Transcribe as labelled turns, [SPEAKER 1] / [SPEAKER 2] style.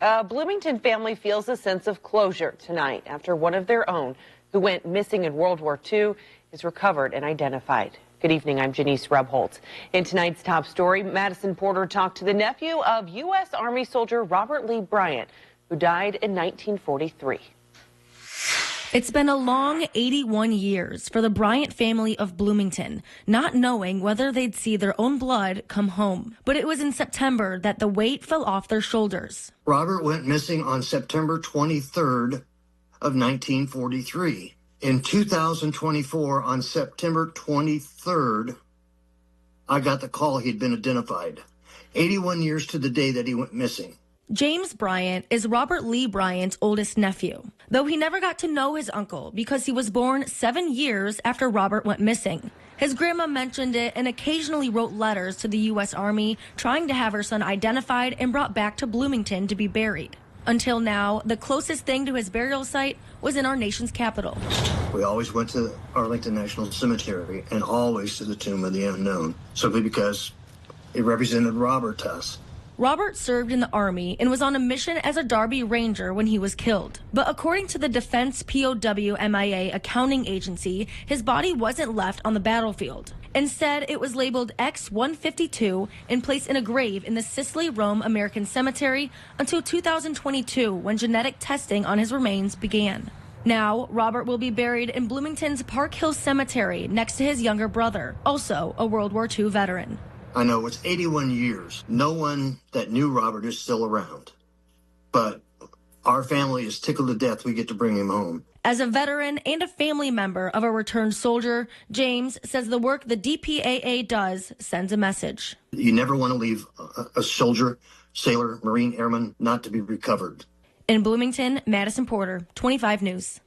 [SPEAKER 1] A Bloomington family feels a sense of closure tonight after one of their own who went missing in World War II is recovered and identified. Good evening, I'm Janice Rebholz. In tonight's top story, Madison Porter talked to the nephew of U.S. Army soldier Robert Lee Bryant, who died in 1943.
[SPEAKER 2] It's been a long 81 years for the Bryant family of Bloomington, not knowing whether they'd see their own blood come home. But it was in September that the weight fell off their shoulders.
[SPEAKER 3] Robert went missing on September 23rd of 1943. In 2024, on September 23rd, I got the call he'd been identified. 81 years to the day that he went missing.
[SPEAKER 2] James Bryant is Robert Lee Bryant's oldest nephew, though he never got to know his uncle because he was born 7 years after Robert went missing. His grandma mentioned it and occasionally wrote letters to the U.S. Army trying to have her son identified and brought back to Bloomington to be buried. Until now, the closest thing to his burial site was in our nation's capital.
[SPEAKER 3] We always went to Arlington National Cemetery and always to the Tomb of the Unknown, simply because it represented Robert to us.
[SPEAKER 2] Robert served in the Army and was on a mission as a Darby Ranger when he was killed. But according to the Defense POW MIA accounting agency, his body wasn't left on the battlefield. Instead, it was labeled X-152 and placed in a grave in the Sicily Rome American Cemetery until 2022, when genetic testing on his remains began. Now, Robert will be buried in Bloomington's Park Hill Cemetery next to his younger brother, also a World War II veteran.
[SPEAKER 3] I know it's 81 years. No one that knew Robert is still around. But our family is tickled to death we get to bring him home.
[SPEAKER 2] As a veteran and a family member of a returned soldier, James says the work the DPAA does sends a message.
[SPEAKER 3] You never want to leave a soldier, sailor, Marine, airman not to be recovered.
[SPEAKER 2] In Bloomington, Madison Porter, 25 News.